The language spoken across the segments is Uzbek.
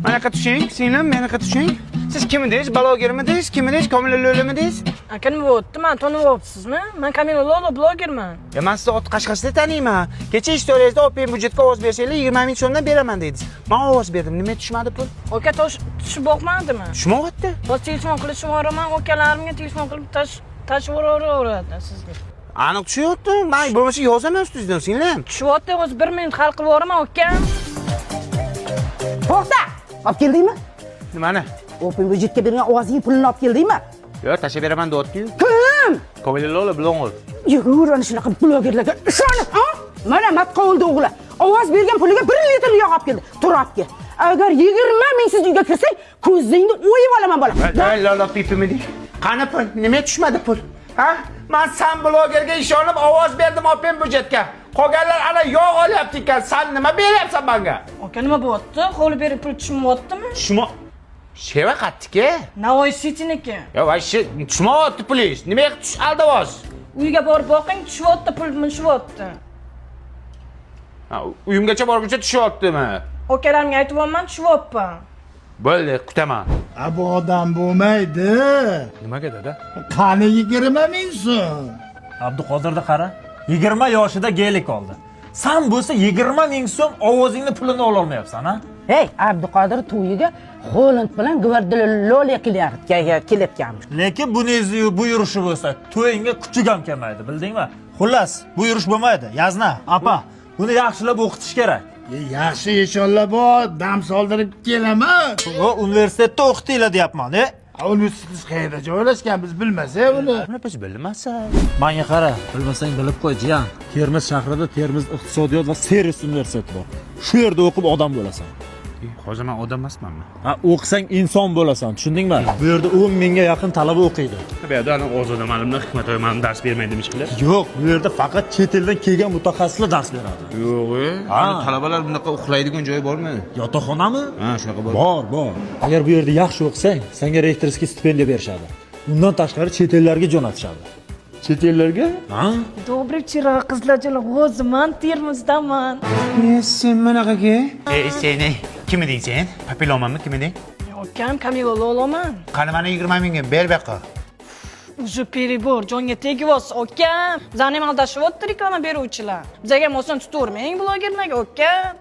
Mana yoqqa tushing, singlim, meni yoqqa tushing. Siz kim edingiz? Blogermidingiz? Kim edingiz? Komila Lo'limidingiz? Aka nima bo'pti? Men taniyapsizmi? Men Kamila Lo'lo blogerman. Ya men sizni ot qashqasida taniyman. Kecha istoriyangizda open budjetga ovoz bersanglar 20 ming so'mdan beraman dedingiz. Men ovoz berdim. Nima tushmadi pul? Aka tushib boqmadimi? Tushmayapti. Biz telefon qilishib yuboraman, ukalarimga telefon qilib tashib yuboraveradi sizga. Aniq tushyapti. Men bo'lmasa yozaman ustingizdan, singlim. Tushyapti, o'zi 1 minut hal qilib yuboraman, ukam. To'xta! Olib keldingmi? Nimani? Open budjetga bergan ovozing pulini olib keldingmi? Yo, tashlab beraman deyapti-yu. Kim? Komila Lo'li blogger. Yurur ana shunaqa blogerlarga ishonib, ha? Mana matqovuldi o'g'li. Ovoz bergan puliga 1 litr yog' olib keldi. Tur olib kel. Agar 20 ming siz uyga kirsang, ko'zingni o'yib olaman bola. Ey Lola pipimidi. Qani pul? Nima tushmadi pul? Ha? Men san blogerga ishonib ovoz berdim open budjetga. Qolganlar ana yog' olyapti ekan. Sen nima beryapsan menga? Aka nima bo'pti? Qo'li berib pul tushmayaptimi? Shuma Sheva qatdiki? Navoiy City'niki. Yo, vashshi tushmayapti pulingiz. Nimaga tush aldavoz? Uyga borib boqing, tushyapti, pul tushyapti. Ha, uyimgacha borguncha tushyaptimi? Ukalarimga aytyapman, tushyapti. Bo'ldi, kutaman. Bu odam bo'lmaydi. Nimaga dada? Qani 20 ming so'm. Abduqodirni qara. 20 yoshida geylik oldi. Sen bo'lsa 20 ming so'm ovozingni pulini ola olmayapsan, ha? Hey, Abduqodir to'yiga Holland bilan Gvardiola kelayotganmish. Lekin buningizni bu yurishi bo'lsa, to'yingga kuchuk ham kelmaydi, bildingmi? Xullas, bu yurish bo'lmaydi. Yazna, apa, buni yaxshilab o'qitish kerak. Yaxshi inshaalloh bor, dam soldirib kelaman. O universitetda o'qitinglar deyapman, Universitet qayerda joylashgan biz bilmasak uni. Buni biz bilmasak. Menga qara, bilmasang bilib qo'y, jiyan. Termiz shahrida Termiz iqtisodiyot va servis universiteti bor. Shu yerda o'qib odam bo'lasan. Hozir men odam emasmanmi? Ha, o'qisang inson bo'lasan, tushundingmi? Bu yerda 10 mingga yaqin talaba o'qiydi. Bu yerda ana Ozoda ma'lumlar Hikmatoy ma'lum dars bermaydi demişlar. Yo'q, bu yerda faqat chet eldan kelgan mutaxassislar dars beradi. Yo'q, Ha. talabalar bunaqa uxlaydigan joyi bormi? Yotoqxonami? Ha, shunaqa bor. Bor. Agar bu yerda yaxshi o'qisang, senga rektorskiy stipendiya berishadi. Undan tashqari chet ellarga jo'natishadi. Chet ellarga? Ha? Добрый вечер, qizlarchalar. O'ziman Termizdaman. Sen bunaqaga? Sen kim eding sen? Papilomanmi, kim eding? Ukam Kamila Lo'loman. Qani mana 20 mingga ber bu yoqqa. Уже перебор, jonga tegyapsiz, ukam. Bizani ham aldashyapti reklama beruvchilar. Bizga ham oson tutavermang blogerlarga, ukam.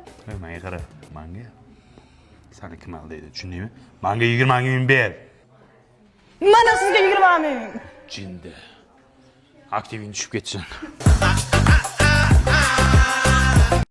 Menga qara, menga seni kim aldaydi, tushundingmi? Menga 20 ming ber. Mana sizga 20 ming. Jinda. Aktiving tushib ketsin.